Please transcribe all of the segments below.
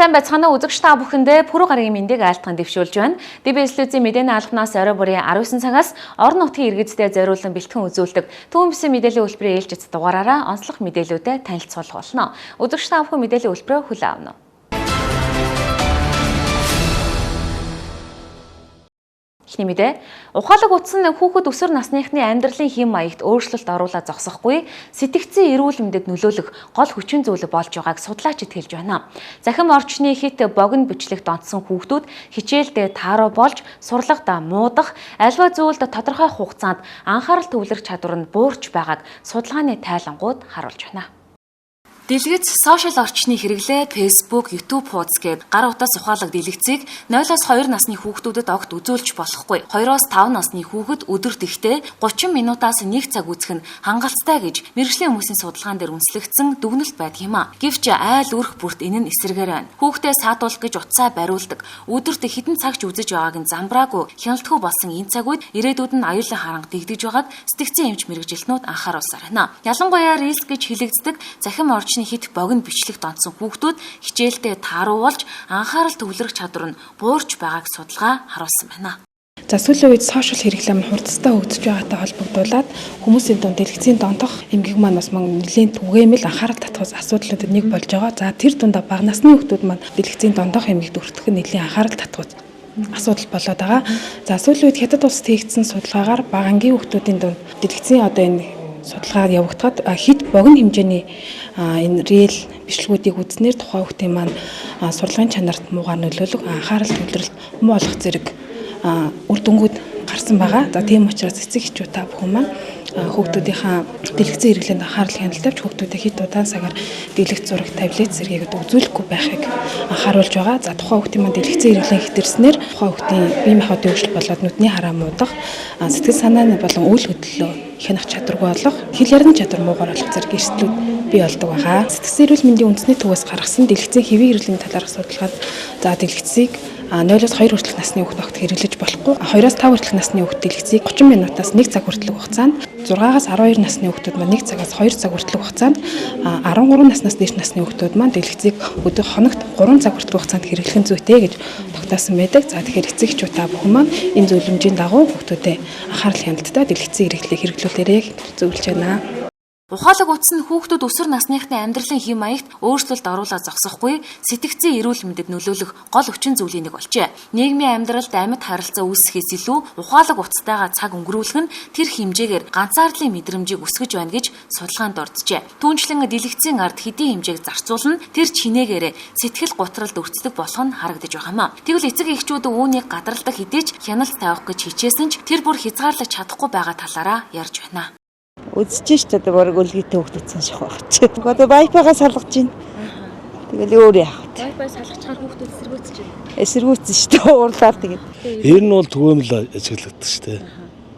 Сайн байцгаана уу үзэгч та бүхэндээ пүрэв гарагийн мэндийг айлтган дэвшүүлж байна. ДБС-ийн мэдээний албанаас орой бүрийн 19 цагаас орон нутгийн иргэдэд зориулсан бэлтгэн үзүүлдэг түүн бисэн мэдээллийн үйлбэрийн ээлжид дугаараараа онцлог мэдээлүүдэд танилцуулах болно. Үзэгч та бүхэн мэдээллийн үйлбэрээ хүлээн авна. Эхний мэдээ. Ухаалаг утсан хүүхэд өсвөр насныхны амьдралын хэм маягт өөрчлөлт оруулаад зогсохгүй сэтгцийн эрүүл мэндэд нөлөөлөх гол хүчин зүйл болж байгааг судлаач илтгэж байна. Захим орчны хит богино бичлэгт онцсон хүүхдүүд хичээлдээ тааруу болж сурлагад муудах альва зүйлд тодорхой хугацаанд анхаарал төвлөрөх чадвар нь буурч байгааг судалгааны тайлангууд харуулж байна. Дэлгэц сошиал орчны хэрэглээ Facebook, YouTube хуудас гээд гар утас ухаалаг дэлгэцийг 0-2 насны хүүхдүүдэд огт үзүүлж болохгүй. 2-5 насны хүүхэд өдөрт ихтэй 30 минутаас 1 цаг үзэх нь хангалттай гэж мэргэжлийн хүмүүсийн судалгаан дээр үндэслэгдсэн дүгнэлт байдаг юм а. Гэвч айл үрх бүрт энэ нь эсэргээр байна. Хүүхдээ саатуулах гэж утсаа бариулдаг. Өдөрт хэдэн цагч үзэж байгааг нь замбраагүй хяналтгүй болсон энэ цаг үед ирээдүйд нь аюулын харанга дэгдэж байгааг сэтгцийн эмч мэргэжилтнүүд анхааруулсаар байна. Ялангуяа риск гэж хэлэгддэг захим орчны хит богино бичлэгт онцсон хүүхдүүд хичээлдээ тааруу болж анхаарал төвлөрөх чадвар нь буурч байгааг судалгаа харуулсан байна. За сүүлийн үед сошиал хэрэглээ хурдтай хөгжиж байгаатай холбогдуулаад хүмүүсийн дунд дэлгэцийн донтох эмгэг маань бас нэлийн түгээмэл анхаарал татах асуудлуудад нэг болж байгаа. За тэр дундаа бага насны хүүхдүүд маань дэлгэцийн донтох эмгэгт өртөх нэлийн анхаарал татах асуудал болоод байгаа. За сүүлийн үед хятад улсад хийгдсэн судалгаагаар бага ангийн хүүхдүүдийн дунд дэлгэцийн одоо энэ судалгаа явагдахад хэд богино хэмжээний энэ рeel бичлэгүүдийг үзнээр тухайн хүүхдийн маань сурлагын чанарт муугаар нөлөөлөх анхаарал төвлөрөлт муу болох зэрэг үр дүнгууд гарсан байгаа. За тийм учраас эцэг эхчүүд та бүхэн маань хүүхдүүдийнхаа дэлгэцийн хэрэглээнд анхаарал хяналтавч хүүхдүүдээ хэд удаан цагаар дэлгэц зураг, таблет зэрэгэд үзүүлэхгүй байхыг анхааруулж байгаа. За тухайн хүүхдийн маань дэлгэцийн хэрэглээ хэтэрснээр тухайн хүүхдийн бие махбодын өөрчлөлт болоод нүдний хараа муудах, сэтгэл санааны болон үйл хөдлөлөө хянах чадваргүй болох, хэл ярины чадвар муугар болох зэрэг эрсдлүүд бий болдог байгаа. Сэтгцийн эрүүл мэндийн үндэсний төвөөс гаргасан дэлгэцийн хэвийн хэрэглээний талаарх судалгаанд за дэлгэцийг 0-2 хүртэлх насны хүүхэд огт хэрэглэж болохгүй. 2-5 хүртэлх насны хүүхэд дэлгэцийг 30 минутаас 1 цаг хүртэлх хугацаанд, 6-аас 12 насны хүүхдүүд маань 1 цагаас 2 цаг хүртэлх хугацаанд, 13 наснаас дээш насны хүүхдүүд маань дэлгэцийг өдөрт хоногт 3 цаг хүртэлх хугацаанд хэрэглэх нь зүйтэй гэж тогтоосон байдаг. За тэгэхээр эцэг эхчүүд та бүхэн маань энэ зөвлөмжийн дагуу хүүхдүүдэд анхаарал хяналттай дэлгэцийн хэрэглээг хэрэглүүлээрэй гэж зөвлөж байна. Ухаалаг утсан хүүхдүүд өсвөр насныхны амьдралын хэм маягт өөрчлөлт оруулаад зогсохгүй сэтгцийн эрүүл мэндэд нөлөөлөх гол хүчин зүйлийн нэг болжээ. Нийгмийн амьдралд амьд харилцаа үүсгэхээс илүү ухаалаг утастайгаа цаг өнгөрүүлэх нь тэр хэмжээгээр ганцаардлын мэдрэмжийг өсгөж байна гэж судалгаанд дурджээ. Түүнчлэн дэлгэцийн ард хэдийн хэмжээг зарцуулна тэр чинээгээр сэтгэл гутралд өртдөг болох нь харагдаж байгаа юм. Тэгвэл эцэг эхчүүд үүнийг гадралдах хэдий ч хяналт тавих гэж хичээсэн ч тэр бүр хязгаарлаж чадахгүй байгаа талаараа ярьж байна. Үзэж шүү дээ баг өлгийтэй хөвгт утсан шах байх чи. Одоо Wi-Fi-гаа салгаж байна. Тэгэл өөр яах вэ? Wi-Fi салгачаар хүүхдүүд эсэргүүцэж байна. Эсэргүүцсэн шүү дээ уурлаар тэгээд. Ер нь бол түгээмэл ажиглагддаг шүү дээ.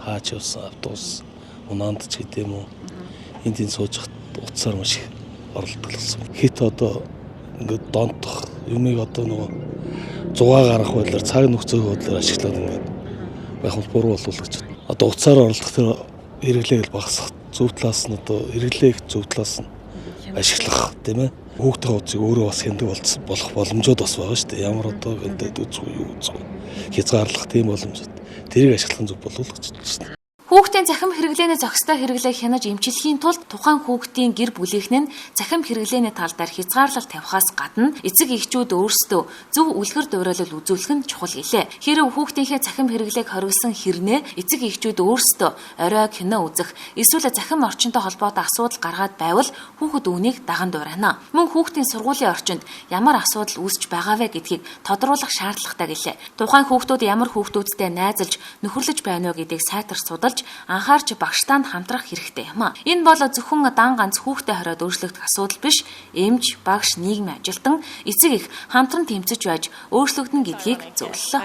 Хаач явсан автобус унаанд ч гэдэм үү. Энд энэ сууж утсаар маш их оролдуулсан. Хит одоо ингээд донтох юмыг одоо нөгөө зугаа гаргах байдлаар цаг нөхцөлийн байдлаар ашиглаад ингээд байх бол буруу болов гэж. Одоо утсаар оролдох тэр хэрэглээг багасгах зөв талаас нь одоо хэрэглээг зөв талаас нь ашиглах тийм ээ хүүхдийн хуудсыг өөрөө бас хяндаг болох боломжууд бас байгаа шүү дээ. Ямар одоо гэдэг үзгүй юу үзгүй хязгаарлах тийм боломжууд тэрийг ашиглах нь зөв болов уу гэж байна. Хүүхдийн захим хэрэглээний зохистой хэрэглээ хянаж эмчилхийн тулд тухайн хүүхдийн гэр бүлийнхэн нь захим хэрэглээний тал дээр хязгаарлалт тавихаас гадна эцэг эхчүүд өөрсдөө зөв үлгэр дуурайлал үзүүлэх нь чухал гэлээ. Хэрэв хүүхдийнхээ захим хэрэглээг хориглосон хэрнээ эцэг эхчүүд өөрсдөө орой кино үзэх эсвэл захим орчинтой холбоотой асуудал гаргаад байвал хүүхэд үүнийг даган дуурайна. Мөн хүүхдийн сургуулийн орчинд ямар асуудал үүсч байгаа вэ гэдгийг тодруулах шаардлагатай гэлээ. Тухайн хүүхдүүд ямар хүүхдүүдтэй найзалж нөхөрлөж байна вэ гэдгийг сайтар судалж анхаарч багштай хамтрах хэрэгтэй юм а. Энэ бол зөвхөн дан ганц хүүхдэд хориод өөрчлөгдөх асуудал биш. Эмч, багш, нийгмийн ажилтан, эцэг эх хамтран тэмцэж байж өөрчлөгдөн гэдгийг зөвлөлөө.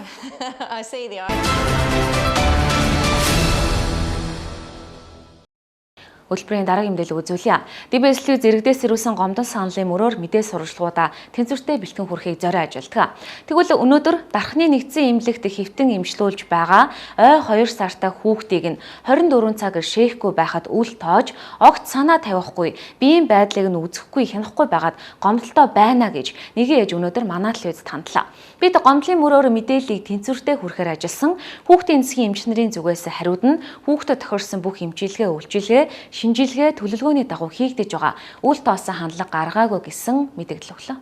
Хөтөлбөрийн дараагийн мэдээлэл үзүүлье. ДБСЛ зэрэгдээс ирүүлсэн гомдон саналын мөрөөр мэдээ сурвалжлуудаа тэнцвэртэй бэлтгэн хүрэхийг зорио ажилладаг. Тэгвэл өнөөдөр дархны нэгдсэн эмнэлэгт хэвтэн эмчлүүлж байгаа ой 2 сартай хүүхдийг нь 24 цаг шээхгүй байхад үл тоож огт санаа тавихгүй биеийн байдлыг нь үзэхгүй хянахгүй байгаад гомдолтой байна гэж нэгэн ээж өнөөдөр манай телевизэд хандлаа. Бид гомдлын мөрөөр мэдээллийг тэнцвэртэй хүрэхээр ажилласан хүүхдийн эцгийн эмч нарын зүгээс хариуд нь хүүхдэд тохиолсон бүх эмчилгээ, үйлчилгээ, шинжилгээ, төлөвлөгөөний дагуу хийгдэж байгаа үл тоосон хандлага гаргаагүй гэсэн мэдээлэл өглөө.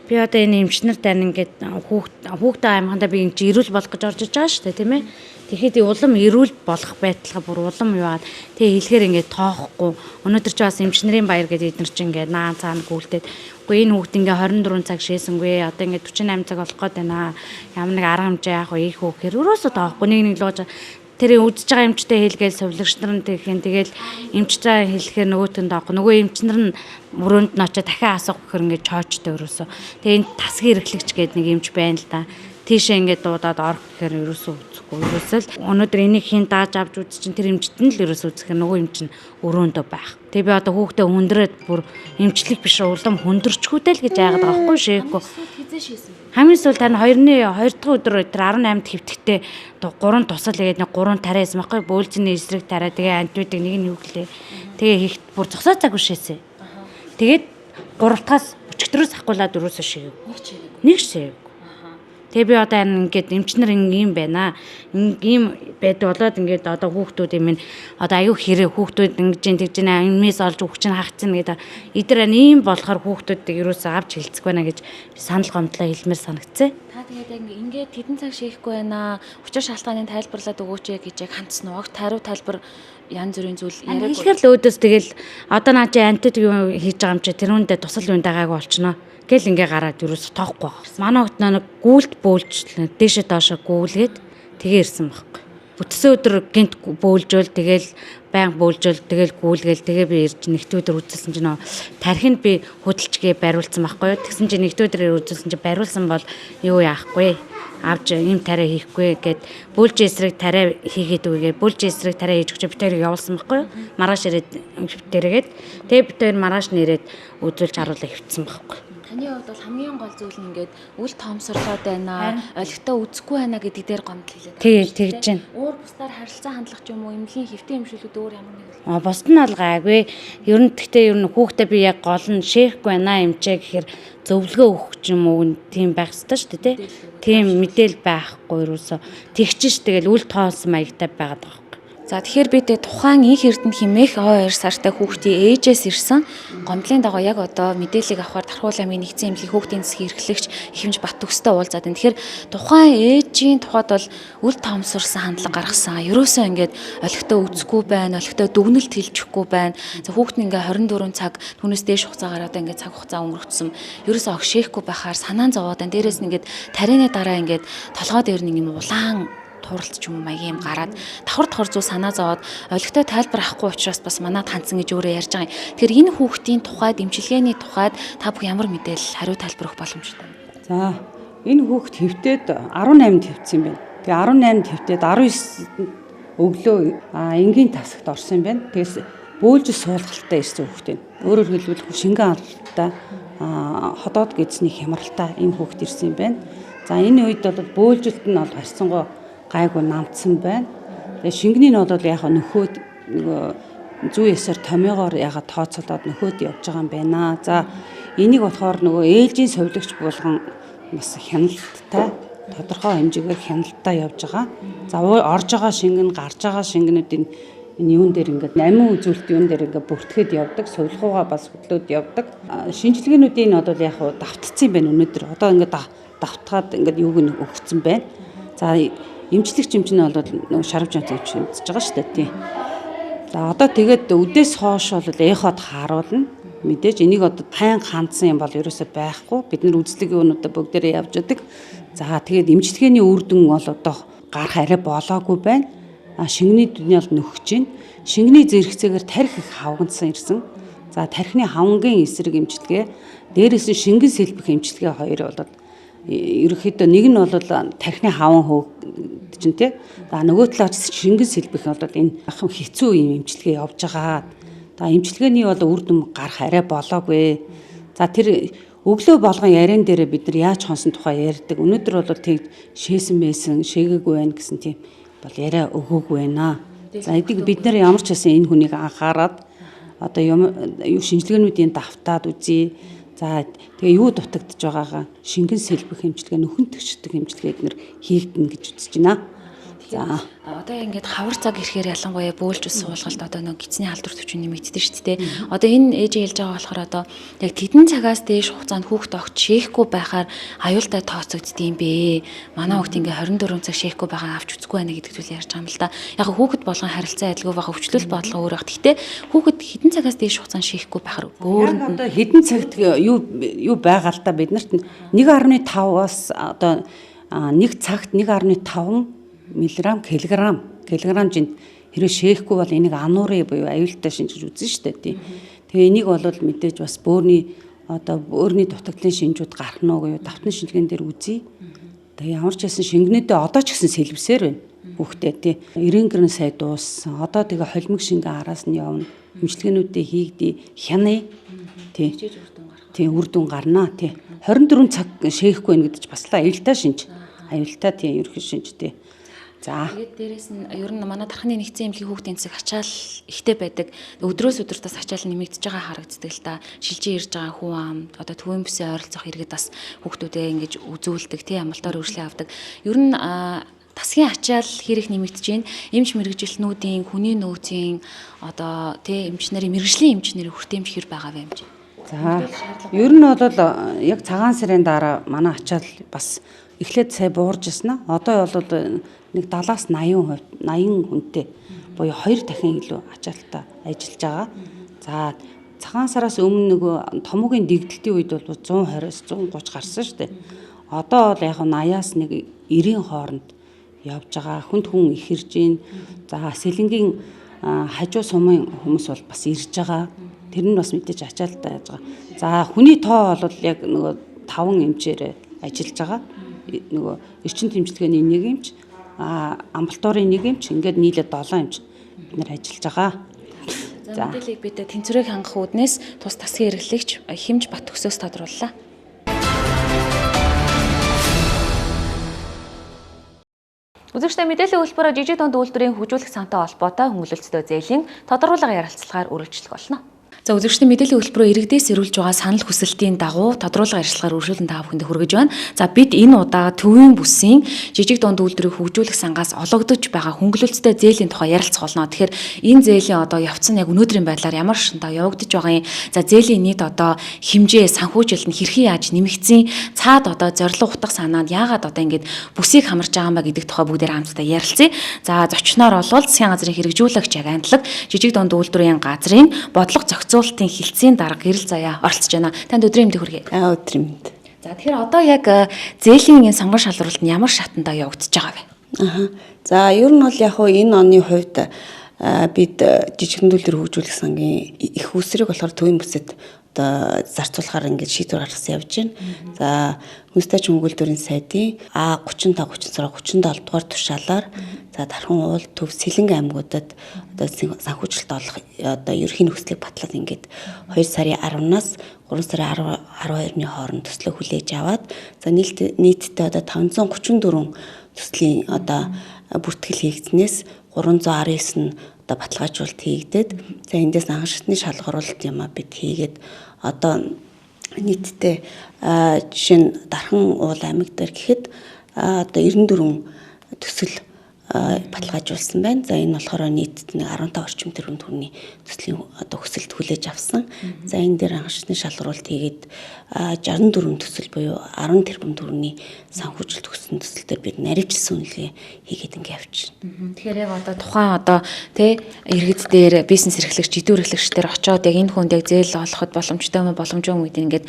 Би одоо энэ эмчнэр тань ингээд хүүхдээ аймаганда би ингэж ирүүл болох гэж орж иж байгаа шүү дээ, тийм ээ. Тэгэхэд улам ирүүл болох байдлага бүр улам яваад тэгээ хэлэхээр ингээд тоохгүй. Өнөөдөр ч бас эмчнэрийн баяр гэдэг эднэр чинь ингээд наан цаана гүйлдээд үгүй энэ хүүхд ингээ 24 цаг шээсэнгүй одоо ингээ 48 цаг болох гээд байна. Ямар нэг арга хэмжээ яах вэ их хөөхөр өрөөсөө тоохгүй нэг лууж тэр үдчихэж байгаа эмчтэй хэлгээл совлогч нар нь тэгэл эмчтэй хэлэхээр нөгөөтөнд авах нөгөө эмчнэр нь мөрөөнд нь очиж дахиад асуух гэхээр ингээ чоочтой өрөөсөө тэгээ энэ тасгийн эрхлэгч гэдэг нэг эмч байна л да. Тийшээ ингээд дуудаад орох гэхээр ерөөсөө үзэхгүй. Ерөөсөө л өнөөдөр энийг хин дааж авч үз чинь тэр эмчт нь л ерөөсөө үзэхээр нөгөө эмч нь өрөөндөө байх. Тэгээ би одоо хүүхдээ хүндрээд бүр эмчлэг биш улам хүндэрчгүүдэй л гэж яагаад байгаа байхгүй шээхгүй. Хамгийн сүүл тань 2 дахь өдөр тэр 18-нд хэвтгэхдээ 3 тусал тэгээд 3 тариа байсан байхгүй. Бөөлжний эсрэг тариа тэгээ антибиотик нэг нь юу гэлээ. Тэгээ хийх бүр зогсоо цаг бишээсэ. Тэгээд 3 дахьаас өчигдрөөс ахгуулаад өрөөсөө шигэв. Нэг шигэв. Тэгээ би одоо ингээд эмчнэр ийм байна. Ийм байд болоод ингээд одоо хүүхдүүд юм одоо аюу хэрэг хүүхдүүд ингэж тэгж эмээс олж өгч хаагцсан гэдэг. Эдгээр ийм болохоор хүүхдүүдийг юусаа авч хэлцэх байна гэж санал гомдлоо хэлмээр санагцсан. Та тэгээд яг ингээд хэдэн цаг шээхгүй байна. Учир шалтгааныг тайлбарлаад өгөөч гэж яг хандсан уу? Огт хариу тайлбар янз бүрийн зүйл яриаг. Хэлэхэр л өөдөөс тэгэл одоо наа чи антибиотик юу хийж байгаа юм чи тэр үүндээ тусал үн дагаагүй болчихно. Гэл ингээ гараад юус тоохгүй байна. Манай хот нэг гүйлт бөөлжлээ. Дээшээ доошоо гүйлгээд тэгээ ирсэн байхгүй. Бүтсэн өдөр гинт бөөлжөөл тэгэл баян бөөлжөөл тэгэл гүйлгээл тэгээ би ирж нэгт өдөр үзүүлсэн чинь тархинд би хөдөлчгээ бариулсан байхгүй. Тэгсэн чинь нэгт өдөр үзүүлсэн чинь бариулсан бол юу яахгүй. Авч ийм тариа хийхгүй гэд бөөлж эсрэг тариа хийгээд үгээд бөөлж эсрэг тариа хийж өгч битээр явуулсан байхгүй. Маргааш ирээд битээргээд тэгээ битээр маргааш нэрээд үзүүлж харуулаа хөвцсөн байхгүй. Таны хувьд бол хамгийн гол зүйл нь ингээд үл тоомсорлоод байна, олигтой үзэхгүй байна гэдэг дээр гомдол хэлээд. Тий, тэгж байна. Өөр бусдаар харилцаа хандлах ч юм уу, эмнэлгийн хэвтэн эмшүүлүүд өөр ямар нэг л. Бусд нь бол гайгүй. Ер нь гэхдээ ер нь хүүхдээ би яг гол нь шээхгүй байна эмчээ гэхээр зөвлөгөө өгөх ч юм уу тийм байх ёстой шүү дээ, тий. Тийм мэдээл байхгүй юусоо. Тэгчих тэгэл үл тоолсон маягтай байгаад байгаа. За тэгэхээр бид тухайн их эрдэнэ химээх ой 2 сартай хүүхдийн ээжээс ирсэн гомдлын дагуу яг одоо мэдээллийг авахар Дархуул аймгийн нэгдсэн эмнэлгийн хүүхдийн засгийн эрхлэгч Ихэмж Бат төгстэй уулзаад байна. Тэгэхээр тухайн ээжийн тухайд бол үл тоомсорсон хандлага гаргасан. Ерөөсөө ингээд олигтой үзэхгүй байна, олигтой дүгнэлт хэлчихгүй байна. За хүүхд нь ингээд 24 цаг түүнээс дээш хугацаагаар одоо ингээд цаг хугацаа өнгөрөцсөн. Ерөөсөө огшээхгүй байхаар санаан зовоод байна. Дээрээс нь ингээд тарианы дараа ингээд толгой дээр нэг юм улаан туралт ч юм уу маягийн юм гараад давхар зүү санаа зовоод олигтой тайлбар авахгүй учраас бас манад хандсан гэж өөрөө ярьж байгаа юм. Тэгэхээр энэ хүүхдийн тухайд эмчилгээний тухайд та бүх ямар мэдээлэл хариу тайлбар өгөх боломжтой вэ? За энэ хүүхд хэвтээд 18-нд хэвтсэн юм байна. Тэгээ 18-нд хэвтээд 19 өглөө энгийн тасагт орсон юм байна. Тэгээс бөөлж суулгалтаа ирсэн хүүхд юм. Өөрөөр хэлбэл шингэн алалтай ходоод гэзний хямралтай энэ хүүхд ирсэн юм байна. За энэ үед бол бөөлжилт нь бол харьцангуй гайгүй намтсан байна. Тэгээ шингэний нь бол яг нөхөд нөгөө зүй эсэр томьёогоор ягаад тооцоолоод нөхөд явж байгаа юм байна. За энийг болохоор нөгөө ээлжийн совилогч болгон бас хяналттай тодорхой хэмжээгээр хяналттай явж байгаа. За орж байгаа шингэн гарч байгаа шингэнүүдийн энэ юун дээр ингээд амин үзүүлэлт юун дээр ингээд бүртгэхэд явдаг, сувилгуугаа бас хөдлөөд явдаг. Шинжилгээнүүдийн нь бол яг давтцсан юм байна өнөөдөр. Одоо ингээд давтгаад ингээд юуг нь өгсөн байна. За эмчлэгч эмч нь бол нөгөө шарав жамц эмч мэдчихэж байгаа шүү дээ тий. За одоо тэгээд өдөөс хойш бол эход харуулна. Мэдээж энийг одоо тайн хандсан юм бол ерөөсөй байхгүй. Бид нар үзлэгийн өнөдө бүгдээрээ явж байдаг. За тэгээд эмчилгээний үр дүн бол одоо гарах арай болоогүй байна. Шингэний дүний бол нөхөж байна. Шингэний зэрэгцээгээр тарих их хавгандсан ирсэн. За тархины хавнгийн эсрэг эмчилгээ, дээрээс нь шингэн сэлбэх эмчилгээ хоёр бол ерөнхийдөө нэг нь бол тархины хаван хөвд чинь тий. За нөгөө талаас шингэн сэлбэх бол энэ ахын хэцүү юм эмчилгээ явж байгаа. За эмчилгээний бол үр дүн гарах арай болоогүй. За тэр өглөө болгон яриан дээрээ бид нар яаж хонсон тухай ярьдаг. Өнөөдөр бол тэг шээсэн байсан, шээгээгүй байна гэсэн тийм бол яриа өгөөгүй байна. За эдийг бид нар ямар ч байсан энэ хүнийг анхаарад одоо юу шинжилгээнүүдийн давтаад үзье. За тэгээ юу дутагдж байгаагаа шингэн сэлбэх эмчилгээ, нөхөн төгсдөг эмчилгээ эднэр хийгдэнэ гэж үзэж байна. За одоо ингээд хавар цаг ирэхээр ялангуяа бөөлж ус суулгалт одоо нэг гидсний халдвар төвчөн нэмэгддэг шүү дээ. Одоо энэ ээж хэлж байгаа болохоор одоо яг тэдэн цагаас дээш хугацаанд хүүхд огт шээхгүй байхаар аюултай тооцогддгийм бэ. Манай хүүхд ингээ 24 цаг шээхгүй байгаа авч үзэхгүй байна гэдэг зүйл ярьж байгаа юм л да. Яг хүүхэд болгон харилцаа адилгүй байгаа өвчлөл бодлого өөр баг. Гэхдээ хүүхэд хэдэн цагаас дээш хугацаанд шээхгүй байхаар өөр одоо хэдэн цагт юу байгаа л да биднэрт 1.5-аас одоо 1 цагт 1.5 миллиграмм килограммжинд хэрэг шээхгүй бол энийг ануурын буюу аюултай шинж гэж үзнэ шүү дээ тий. Тэгээ энийг бол мэдээж бас бөөрийн дутагдлын шинжүүд гарах нь уу юу давтны шинжилгээнд дээр үзье. Тэгээ ямар ч байсан шингэнүүдээ одоо ч гэсэн сэлбсээр байна. Хүүхдээ тий. 90 грам сая дууссан. Одоо тэгээ холимог шингэн араас нь явна. Эмчилгээнүүдээ хийгдээ хянаа тий. Тий үр дүн гарнаа тий. 24 цаг шээхгүй байх гэдэг чинь бас л аюултай шинж. Аюултай тий ерөнхий шинж тий. За. Тэгээд дээрэс нь ер нь манай дархны нэгдсэн эмнэлгийн хүүхдийн цэг ачаал ихтэй байдаг. Өдрөөс өдөртөөс ачаал нэмэгдэж байгаа харагддаг л да. Шилжиж ирж байгаа хүн ам одоо төвийн бүсээ ойролцох иргэд бас хүүхдүүдээ ингэж үзүүлдэг тий амлалтаар үржлээ авдаг. Ер нь тасгийн ачаал хэрэг нэмэгдэж байна. Эмч мэрэгжилтнүүдийн хүний нөөцийн одоо тий эмч нарын мэрэгжлийн эмч нарын хүртээмж хэр байгаа вэ юм чи. За. Ер нь бол яг цагаан сарын дараа манай ачаал бас эхлээд сая буурж ирсэн. Одоо бол нэг 70-аас 80 хүнтэй буюу 2 дахин илүү ачаалтаа ажиллаж байгаа. За цагаан сараас өмнө нөгөө томоогийн дэгдэлтийн үед бол 120-аас 130 гарсан шүү дээ. Одоо бол яг 80-аас нэг 90-ийн хооронд явж байгаа. Хүнд хүн их ирж байна. За сэлэнгийн хажуу сумын хүмүүс бол бас ирж байгаа. Тэр нь бас мэдээж ачаалтаа яаж байгаа. За хүний тоо бол яг нөгөө 5 эмчээр ажиллаж байгаа. Нөгөө эрчим тэмцлэгээний нэг эмч, амбулаторийн нэг эмч, ингээд нийлээд 7 эмч бид нар ажиллаж байгаа. За мэдээллийг бид тэнцвэрийг хангах үүднээс тус тасгийн хэрэглэгч Хэмж Бат Төгсөөс тодрууллаа. Үзэгчдээ мэдээллийн хөтөлбөрөөр жижиг дунд үйлдвэрийн хөгжүүлэх сантай холбоотой хөнгөлөлттэй зээлийн тодорхойлон ярилцлагаар үргэлжлэх болно. За үзэгчдийн мэдээллийн хөтөлбөрөөр иргэдээс ирүүлж байгаа санал хүсэлтийн дагуу тодруулга ярилцлагаар үргэлжлэн та бүхэнд хүргэж байна. За бид энэ удаа төвийн бүсийн жижиг дунд үйлдвэрийг хөгжүүлэх сангаас олгогдож байгаа хөнгөлөлттэй зээлийн тухай ярилцах болно. Тэгэхээр энэ зээлийн одоо явц нь яг өнөөдрийн байдлаар ямар шинтаа явагдаж байгаа юм. За зээлийн нийт одоо хэмжээ, санхүүжилт нь хэрхэн яаж нэмэгдсэн, цаад одоо зорилго утга санаанд яагаад одоо ингэж бүсийг хамарч байгаа юм ба гэдэг тухай бүгдээр хамтдаа ярилцъя. За зочноор бол засгийн газрын хэрэгжүүлэгч агентлаг жижиг дунд үйлдвэрийн газрын бодлого зохицуулалтын хилцээний дарга гэрэл заяа оролцож байна. Танд өдрийн мэнд хүргэе. Өдрийн мэнд. За тэгэхээр одоо яг зээлийн энэ сонгон шалралт нь ямар шатандаа явагдаж байгаа вэ? За ер нь бол яг хөө энэ оны хувьд бид жижиг дунд үйлдвэр хөгжүүлэх сангийн их үсрийг болохоор төвийн бүсэд одоо зарцуулахаар ингээд шийдвэр гаргасан явж байна. За хүнстэй хөнгөлөлтийн сайдын А35 36 37 дугаар тушаалаар за Дархан уул төв Сэлэнг аймагуудад одоо санхүүжилт олох одоо ерөнхий нөхцөлийг батлаад ингээд 2 сарын 10-наас 3 сарын 12-ны хооронд төслөө хүлээж аваад за нийтдээ одоо 534 төслийн одоо бүртгэл хийгдснээс 319 нь одоо баталгаажуулалт хийгдээд за эндээс анхан шатны шалгаруулалт юм а бид хийгээд одоо нийтдээ жишээ нь Дархан уул аймаг дээр гэхэд одоо 94 төсөл баталгаажуулсан байна. За энэ болохоор нийтд 15 орчим тэрбум төгрөгийн төслийн одоо хүсэлт хүлээж авсан. За энэ дээр анхан шатны шалгаруулалт хийгээд 64 төсөл буюу 10 тэрбум төгрөгийн санхүүжилт өгсөн төсөлтөөр бид наривчлсан үнэлгээ хийгээд ингэ явчихна. Тэгэхээр яг одоо тухайн одоо тий иргэд дээр бизнес эрхлэгч, идэв эрхлэгчдэр очоод яг энэ хүнд яг зээл олоход боломжтой юм боломжгүй юм гэдэг ингээд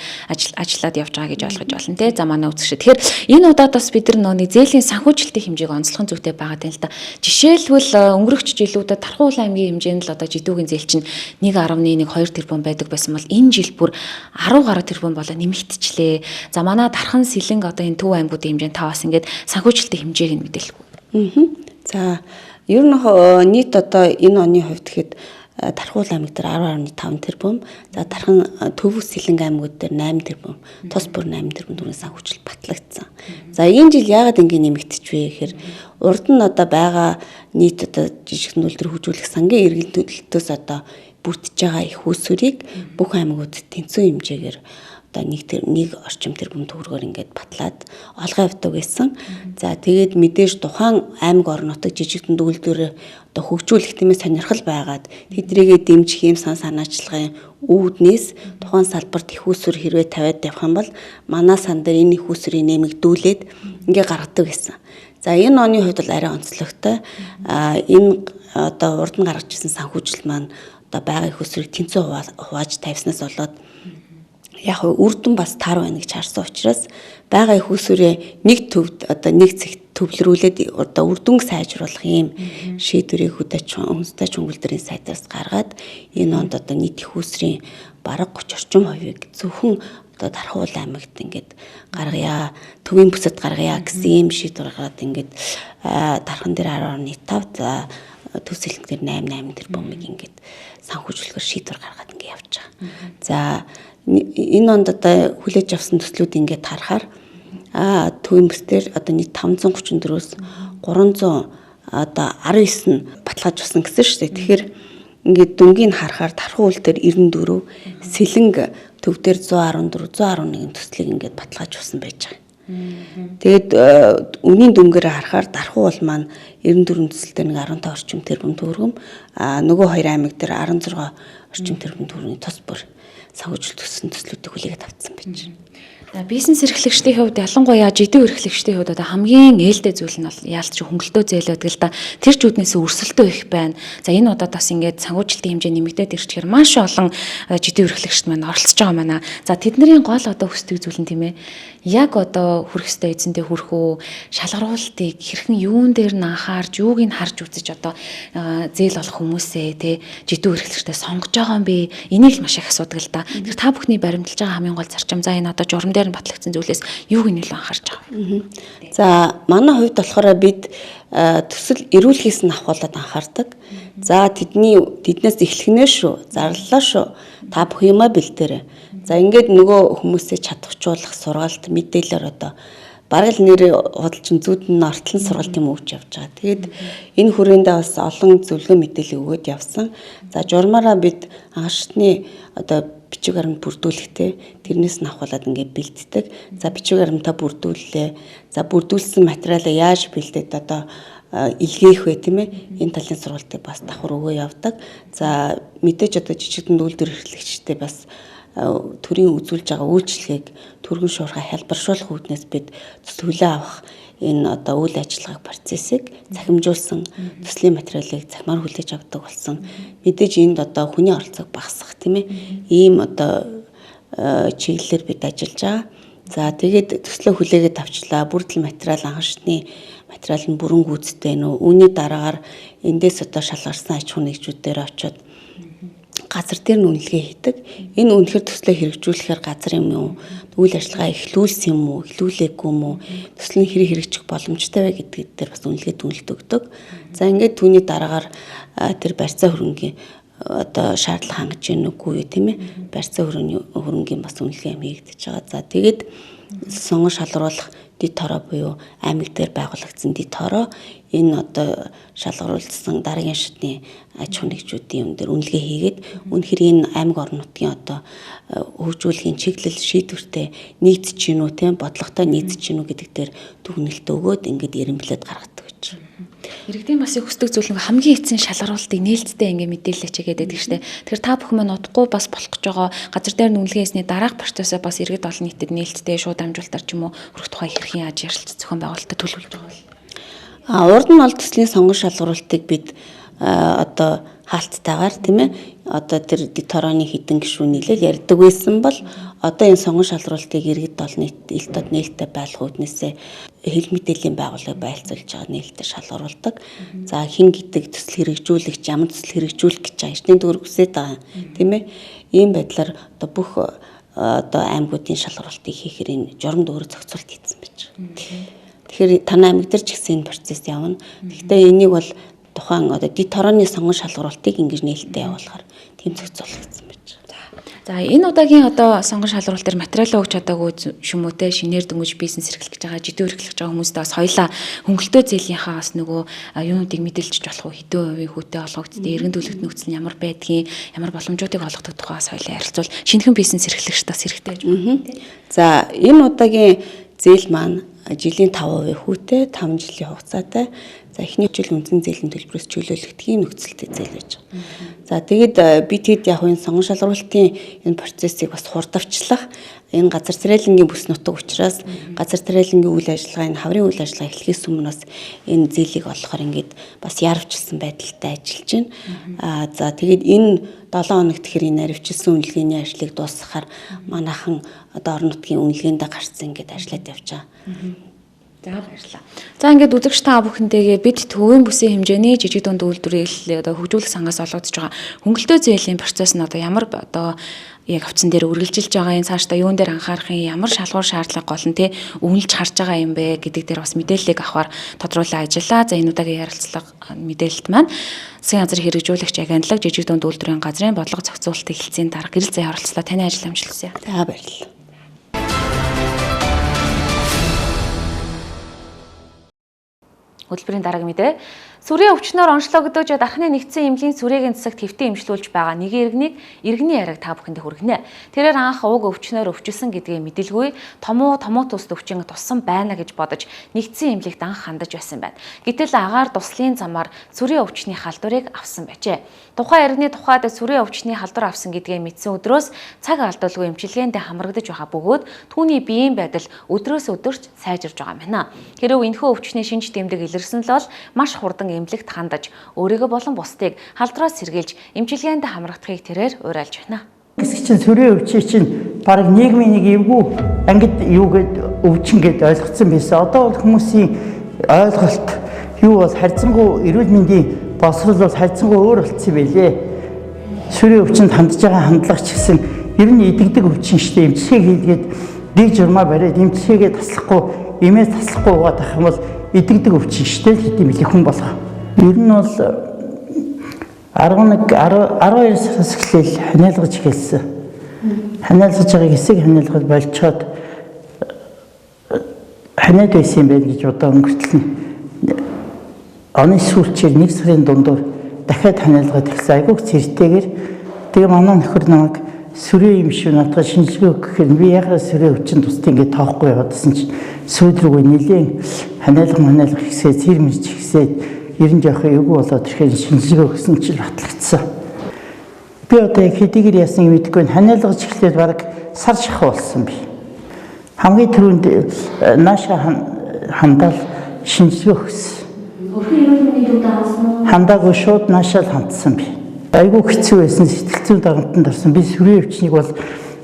ажиллаад явж байгаа гэж ойлгож байна тий. За манай үзэгч. Тэгэхээр энэ удаад бас бид нар нэг зээлийн санхүүжилтийн хэмжээг онцлохын зүйтэй байгаа юм л да. Жишээлбэл өнгөрөх жилүүдэд Тархуул аймгийн хэмжээнд л одоо жидүүгийн зээл чинь 1.1-2 тэрбум байдаг байсан бол энэ жил бүр 10 гаруй тэрбум болоо нэмэгдчихлээ. За манай Дархан Сэлэнг одоо энэ төв аймагуудын хэмжээнд таваас ингээд санхүүжилтийн хэмжээг нь мэдээлэхгүй. За ер нь нийт одоо энэ оны хувьд гэхэд Тархуул аймаг дээр 10.5 тэрбум, за Тархан Төвөс Сэлэнг аймагуд дээр 8 тэрбум, тус бүр 8 тэрбум төгрөгийн санхүүжилт батлагдсан. За энэ жил яагаад ингэ нэмэгдэж вэ гэхээр урд нь одоо байгаа нийт одоо жижиг нүүлдэр хөгжүүлэх сангийн эргэл төлөлтөөс одоо бүрдэж байгаа их усүрийг бүх аймагуудад тэнцүү хэмжээгээр одоо нэг орчим тэрбум төгрөгөөр ингээд батлаад олгоо явдаг байсан. За тэгээд мэдээж тухайн аймаг орон нутаг жижиг нүүлдэр одоо хөгжүүлэх тиймээ сонирхол байгаад тэдрийгээ дэмжих юм санаачлагын үүднээс тухайн салбарт их усүр хэрвээ тавиад явах юм бол манай сан дээр энэ их усүрийг нэмэгдүүлээд ингээ гаргадаг байсан. За энэ оны хувьд бол арай онцлогтой. Энэ одоо урд нь гаргаж ирсэн санхүүжилт маань одоо байгаа их усүрийг тэнцүү хувааж тавьснаас болоод яг үрдэн бас тар байна гэж харсан учраас байгаа их усүрээ нэг төвд одоо нэг цэгт төвлөрүүлээд одоо үрдэнг сайжруулах юм шийдвэрийг хүнстэй чүнгэлдрийн сайтаас гаргаад энэ онд одоо нийт их усрын бараг 30 орчим хувийг зөвхөн одоо Тархуул аймагт ингээд гаргая, төвийн бүсэд гаргая гэсэн юм шийдвэр гаргаад ингээд Тархан дээр 10.5 за Төв Сэлэнг дээр 8 тэрбумыг ингээд санхүүжүүлэхээр шийдвэр гаргаад ингээд явж байгаа. За энэ онд одоо хүлээж авсан төслүүд ингээд харахаар төвийн бүсдэр одоо нийт 534-өөс 300 одоо 19 нь баталгааж авсан гэсэн шүү дээ. Тэгэхээр ингээд дүнгийн харахаар Тархуул дээр 94, Сэлэнг төв дээр 114, 111 төслийг ингээд баталгааж авсан байж байгаа. Тэгээд үнийн дүнгээр харахаар Тархуул маань 94 төсөл дээр нэг 15 орчим тэрбум төгрөг, нөгөө хоёр аймаг дээр 16 орчим тэрбум төгрөгийн тус бүр санхүүжилт төссөн төслүүдийг хүлээгээд авсан байж. Бизнес эрхлэгчдийн хувьд ялангуяа жидүү эрхлэгчдийн хувьд одоо хамгийн ээлтэй зүйл нь бол яалтч хөнгөлтөө зээл байдаг л да. Тэр ч үднээс өрсөлдөө их байна. За энэ удаад бас ингээд санхүүжилтийн хэмжээ нэмэгдээд ирчихээр маш олон жидүү эрхлэгчд маань оролцож байгаа маа. За тэдний гол одоо хүсдэг зүйл нь тийм ээ. Яг одоо хүрэх ёстой эзэндээ хүрэх үү, шалгаруултыг хэрхэн юун дээр нь анхаарч, юуг нь харж үзэж одоо зээл олох хүмүүсээ тий жидүү эрхлэгчдээ сонгож байгаа юм бэ? Энийг л маш их асуудаг л да. Тэгэхээр та бүхний баримталж байгаа хамгийн гол зарчим за энэ одоо журам дээр нь батлагдсан зүйлээс юуг нь илүү анхаарч байгаа. За манай хувьд болохоор бид төсөл эрүүлхээс нь ахуулаад анхаардаг. За тэднээс эхлэхнээ шүү, зарлалаа шүү. Та бүх юмаа бэлдээрэй. За ингээд нөгөө хүмүүсээ чадахжуулах сургаалт мэдээлэлээр одоо бараг л нэр худалчин зүүдэн ортолон сургалт юм өгч явж байгаа. Тэгээд энэ хүрээндээ бас олон зөвлөгөө мэдээлэл өгөөд явсан. За журмаараа бид анхаарчны одоо бичиг баримт бүрдүүлэхтэй тэрнээс нь авахлаад ингээд бэлддэг. За бичиг баримтаа бүрдүүллээ. За бүрдүүлсэн материалаа яаж бэлдээд одоо илгээх вэ тийм ээ? Энэ талын сургалтыг бас давхар өгөө явдаг. За мэдээж одоо жижиг нүүлдэр эрхлэгчтэй бас төрийн үзүүлж байгаа үйлчлэгийг түргэн шуурхай хэлбэршүүлэх үүднээс бид төлөө авах энэ одоо үйл ажиллагааг процессыг цахимжуулсан төслийн материалыг цахимаар хүлээж авдаг болсон. Мэдээж энд одоо хүний оролцоог багасгах тийм ээ ийм одоо чиглэлээр бид ажиллаж байгаа. За тэгээд төслөө хүлээгээд авчлаа. Бүрдэл материал анхаарчны материал нь бүрэн гүйцэтгэв нөө. Үүний дараагаар эндээс одоо шалгарсан аж ахуй нэгжүүдээр очиод газар дээр нь үнэлгээ хийдэг. Энэ үнэхээр төслөө хэрэгжүүлэхээр газар юм уу? Үйл ажиллагаа эхлүүлсэн юм уу? Эхлүүлээгүй юм уу? Төсөл нь хэрэг хэрэгжих боломжтой вэ гэдгийг дээр бас үнэлгээ дүнэлт өгдөг. За ингээд түүний дараагаар тэр барьцаа хөрөнгийн одоо шаардлага хангаж ийн үгүй тийм ээ? Барьцаа хөрөнгийн бас үнэлгээ хийгдэж байгаа. За тэгээд сонгон шалгаруулах дид тороо буюу аймаг дээр байгуулагдсан дид тороо энэ одоо шалгаруулсан дараагийн шатны аж ахуй нэгжүүдийн юм дээр үнэлгээ хийгээд үнэхээр энэ аймаг орон нутгийн одоо хөгжүүлэхийн чиглэл шийдвэртэй нийцэж гин үү тийм бодлоготой нийцэж гин үү гэдэг дээр дүгнэлт өгөөд ингээд эренблээд гаргадаг гэж. Иргэдийн бас их хүсдэг зүйл нь хамгийн эцсийн шалгаруултыг нээлттэй ингээ мэдээлэлч хийгээд байдаг штэ. Тэгэхээр та бүхэн маань удахгүй бас болох гэж байгаа газар дээр нүлгээсний дараах процессыг бас иргэд олон нийтэд нээлттэй шууд амжуултар ч юм уу өрх тухай хэрхэн яаж ярилцах зохион байгуулалтад төлөвлөж байгаа бол. Урд нь бол төслийн сонгон шалгаруултыг бид одоо хаалттайгаар тийм ээ одоо тэр торооны хідэн гишүүн нийлэл ярьдаг байсан бол одоо энэ сонгон шалгаруултыг иргэд олон нийт илт тод нээлттэй байх үүднээсээ хэл мэдээллийн байгууллагыг байлцуулж байгаа нээлттэй шалгаруулдаг. За хин гэдэг төсөл хэрэгжүүлэгч ямар төсөл хэрэгжүүлэх гэж байгаа эртний төгрөг хүсэж байгаа тийм ээ ийм байдлаар одоо бүх одоо аймагуудын шалгаруултыг хийхээр энэ журам дөөр зохицуулт хийсэн байж байгаа. Тэгэхээр танай аймаг дээр ч гэсэн энэ процесс явна. Гэхдээ энийг бол тухайн одоо дэд хорооны сонгон шалгуулалтыг ингэж нээлттэй явуулахаар тийм зохицуулагдсан байж байгаа. За энэ удаагийн одоо сонгон шалгуулалт дээр материалаа өгч чадаагүй шүмөтэй шинээр дөнгөж бизнес эрхлэж байгаа, жидүү эрхлэж байгаа хүмүүстээ бас хоёлаа хөнгөлтөө зээлийнхаа бас нөгөө юунуудыг мэдээлж болох уу, хэдэн хувийн хүүтэй олгогддгийг, эргэн төлөвт нөхцөл нь ямар байдгийг, ямар боломжуудыг олгодог тухай бас хоёлаа ярилцвал шинэхэн бизнес эрхлэгч бас хэрэгтэй гэж байна. За энэ удаагийн зээл маань жилийн 5% хүүтэй 5 жилийн хугацаатай. За эхний жил үндсэн зээлийн төлбөрөөс чөлөөлөгдгийн нөхцөлтэй зээл байж байгаа. За тэгээд бид хэд яг энэ сонгон шалгуулалтын энэ процессыг бас хурдавчлах энэ газар тариалангийн бүс нутаг учраас газар тариалангийн үйл ажиллагаа энэ хаврын үйл ажиллагаа эхлэхээс өмнө бас энэ зээлийг олохоор ингээд бас яарвчилсан байдалтай ажиллаж байна. За тэгээд энэ 7 хоногт тэгэхээр энэ наривчилсан үнэлгээний ажлыг дуусгахаар манайхан одоо орон нутгийн үнэлгээндээ гарцсан ингээд ажиллаад явж байгаа. За баярлалаа. За ингээд үзэгч та бүхэнтэйгээ бид төвийн бүсийн хэмжээний жижиг дунд үйлдвэрийг одоо хөгжүүлэх сангаас олгодж байгаа хөнгөлтөө зээлийн процесс нь одоо ямар одоо яг авцсан дээр үргэлжилж байгаа энэ цаашдаа юун дээр анхаарах юм, ямар шалгуур шаардлага гол нь те үнэлж харж байгаа юм бэ гэдэг дээр бас мэдээллийг авахар тодруулан ажиллаа. За энэ удаагийн ярилцлага мэдээлэлт маань засгийн газрын хэрэгжүүлэгч агентлаг жижиг дунд үйлдвэрийн газрын бодлого зохицуулалтын хэлтсийн дарга гэрэл зай оролцлоо. Таны ажил амжилт хүсье. За баярлалаа. Хөтөлбөрийн дараагийн мэдээ. Сүрийн өвчнөөр онцлогдож дархны нэгдсэн эмнэлгийн сүрээгийн засагт хэвтэн эмчлүүлж байгаа нэг иргэнийг иргэний яриаг та бүхэндээ хүргэнэ. Тэрээр анх уг өвчнөөр өвчлсөн гэдгийг мэдэлгүй томуу төст өвчин туссан байна гэж бодож нэгдсэн эмнэлэгт анх хандаж байсан байна. Гэтэл агаар туслын замаар сүрийн өвчний халдварыг авсан байжээ. Тухайн иргэний тухайд сүрийн өвчний халдвар авсан гэдгийг мэдсэн өдрөөс цаг алдалгүй эмчилгээндээ хамрагдаж байгаа бөгөөд түүний биеийн байдал өдрөөс өдөрт сайжирж байгаа юм байна. Хэрвээ энэхүү өвчний шинж тэмдэг илэрсэн л бол маш хурдан эмнэлэгт хандаж өөрийгөө болон бусдыг халдвараас сэргийлж эмчилгээнд хамрагдахыг тэрээр уриалж байна. Гэсэн чинь сүрийн өвчин чинь баг нийгмийн нэг эвгүй ангид юу гэд өвчин гэд ойлгоцсон байсан. Одоо бол хүмүүсийн ойлголт юу бол харьцангуй эрүүл мэндийн боловсрол бол харьцангуй өөр болцсон байлээ. Сүрийн өвчинд хандж байгаа хандлага ч гэсэн ер нь идэгдэг өвчин шүү дээ. Эмчилгээ хийлгээд дэг журмаа бариад эмчилгээгээ таслахгүй, эмээс таслахгүй угаад ах юм бол идэгдэг өвчин шүү дээ хэдий мэлэх хүн болгоо. Ер нь бол 12 сараас эхлээл ханиалгаж эхэлсэн. Ханиалгаж байгааг хэсэг ханиалгал болцоод ханиад байсан юм байна гэж удаа өнгөртөл нь оны сүүлчээр 1 сарын дундуур дахиад ханиалгаад ирсэн. Айгуух зэрэгтэйгээр тэгээ манай нөхөр намайг сүрээ юм шиг надад шинжилгээ өгөх гэхээр би ягаад сүрээ өвчин тусдаа ингэ тоохгүй яваадсэн чинь сүйд рүүгээ нэлээд ханиалга хийсээ цэр мэрч хийсээ ер нь жоох эвгүй болоод ирэхээр шинжилгээ өгсөн чинь батлагдсан. Би одоо яг хэдийгээр яасан юм мэдэхгүй ханиалгаж эхлээд бараг сар шахуу болсон би. Хамгийн түрүүнд нааша хандаад шинжилгээ өгсөн. Хандаагүй шууд наашаал хандсан би. Айгүй хэцүү байсан, сэтгэл зүйн дарамтанд орсон. Би сүрийн өвчнийг бол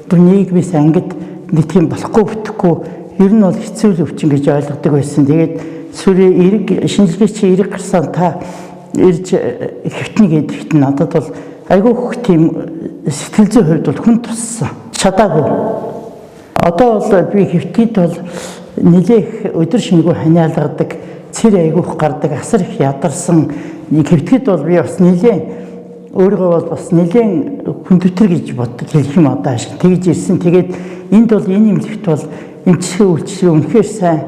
нийгмээс ангид нэг тийм болохгүй бүтэхгүй ер нь бол хэцүү л өвчин гэж ойлгодог байсан. Тэгээд сүрийн эрг шинжилгээ чи эрг гарсан та ирж хэвтнийг эдрэхт надад бол айгүй хөх тийм сэтгэл зүйн хувьд бол хүн туссан. Чадаагүй. Одоо бол би хэвтгийд бол нэлээх өдөр шингүй ханиалгадаг, цэр айгүйх гардаг, асар их ядарсан нэг хэвтгийд бол би бас нэлээ өөрийгөө бол бас нэлээд хүндэвтэр гэж боддог хэлэх юм одоо ашиг тэгж ирсэн. Тэгээд энд бол энэ эмнэлэгт бол эмчилгээ үйлчилгээ үнэхээр сайн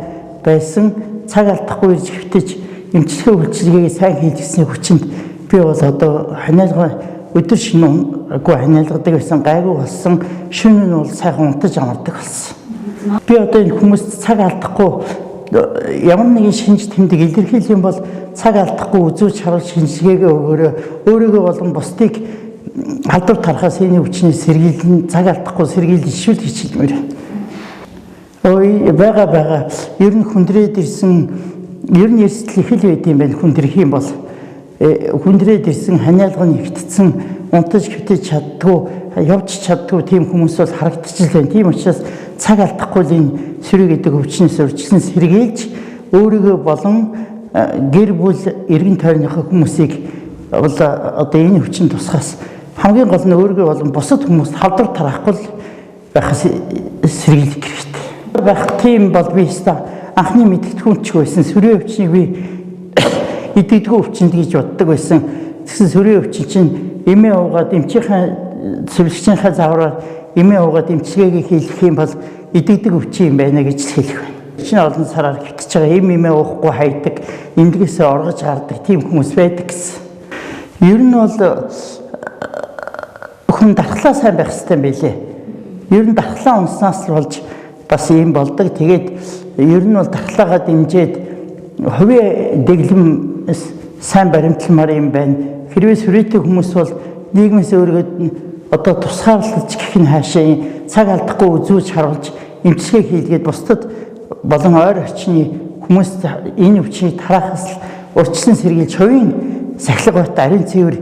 байсан. Цаг алдахгүй ирж хэвтэж эмчилгээ үйлчилгээгээ сайн хийлгэсний хүчинд би бол одоо ханиалга өдөр шинэгүй ханиалгадаг байсан, гайгүй болсон. Шөнө нь бол сайхан унтаж амардаг болсон. Би одоо энэ хүмүүст цаг алдахгүй ямар нэгэн шинж тэмдэг илэрхийлэх юм бол цаг алдахгүй үзүүж харуулж шинжилгээгээ өгөөрэй. Өөрийгөө болон бусдыг халдвар тарахаас энэ өвчнөөс сэргийлэн цаг алдахгүй сэргийлж ишүүл хичээлмээр. Ой бага ер нь хүндрээд ирсэн ер нь эрсдэл их л байд юм байна. Хүндрэх юм бол хүндрээд ирсэн ханиалга нь ихтсэн унтаж хөвтөж чаддгүй явж чаддгүй тийм хүмүүс бол харагдчих л байна. Тийм учраас цаг алдахгүй л энэ сүрэг гэдэг өвчнөөс урьдчилан сэргийлж өөрийгөө болон гэр бүл эргэн тойрныхоо хүмүүсийг бол одоо энэ өвчин тусахаас хамгийн гол нь өөрийгөө болон бусад хүмүүст халдвар тараахгүй байхаас сэргийлэх хэрэгтэй. Байх тийм бол би хэвээр анхны мэдгэдэггүй ч байсан сүрийн өвчнийг би идэгдгүү өвчнөд гэж боддог байсан. Тэгсэн сүрийн өвчин чинь эмээ уугаад эмчийнхаа зөвлөгчийнхаа заавраар эмээ уугаад эмчилгээгээ хийх юм бол идэгдэг өвчин юм байна гэж хэлэх байна. Чинь олон сараар хитэж байгаа эмээ уухгүй хайдаг, эмнэлгээсээ оргож гардаг тийм хүмүүс байдаг гэсэн. Ер нь бол хүн дархлаа сайн байх хэрэгтэй байлээ. Ер нь дархлаа унснаас л болж бас ийм болдог. Тэгээд ер нь бол дархлаагаа дэмжиж хувийн дэглэм сайн баримталмаар юм байна. Хэрвээ сүрээтэй хүмүүс бол нийгмээс өөрийгөө одоо тусгаарлаж гэх нь хаашаа цаг алдахгүй үзүүлж харуулж эмчилгээ хийлгээд бусдад болон ойр орчны хүмүүст энэ өвчнийг тараахаас л урьдчилан сэргийлж хувийн сахилга бат ариун цэвэр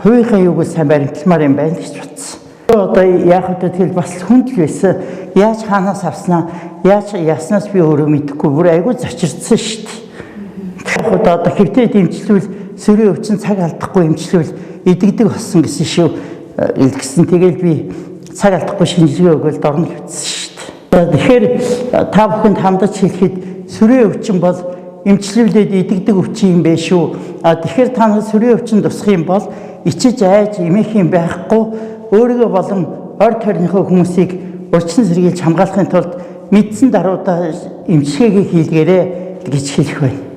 хувийнхаа юуг сайн баримталмаар юм байна гэж бодсон. Одоо яах вэ тэгэл бас хүнд л байсан. Яаж хаанаас авснаа, яаж яснаас би өөрөө мэдэхгүй бүр айгүй зочирдсан шүү дээ. Одоо хэвтээд эмчилвэл сүрийн өвчин цаг алдахгүй эмчилвэл идэгдэг болсон гэсэн шүү илгэсэн. Тэгэл би цаг алдахгүй шинжилгээ өгөөл дорно хэвчсэн шүү дээ. Тэгэхээр та бүхэнд хамдаж хэлэхэд сүрийн өвчин бол эмчилүүлээд идэгдэг өвчин юм бэ шүү. Тэгэхээр та нар сүрийн өвчин тусах юм бол ичиж айж эмээх юм байхгүй өөрийгөө болон ойр тойрныхоо хүмүүсийг урьдчилан сэргийлж хамгаалахын тулд мэдсэн даруйдаа эмчилгээгээ хийлгээрэй гэж хэлэх байна.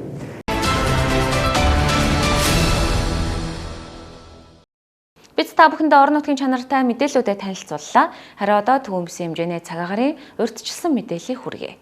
Бид та бүхэндээ орон нутгийн чанартай мэдээллүүдэд танилцууллаа. Харин одоо төвөмсөн хэмжээний цагаагаар урьдчилсан мэдээллийг хүргэе.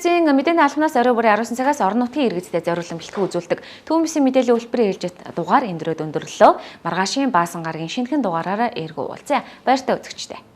ТВ-ийн мэдээний албанаас орой бүрийн 19 цагаас орон нутгийн иргэдэд зориулсан бэлтгэн үзүүлдэг Төвөмсөн мэдээллийн үйлдвэрийн ээлжит дугаар энэ дөрөд өндөрлөө. Маргаашийн Баасан гарагийн шинэхэн дугаараараа эргүү уулзъя. Баяртай үзэгчдээ.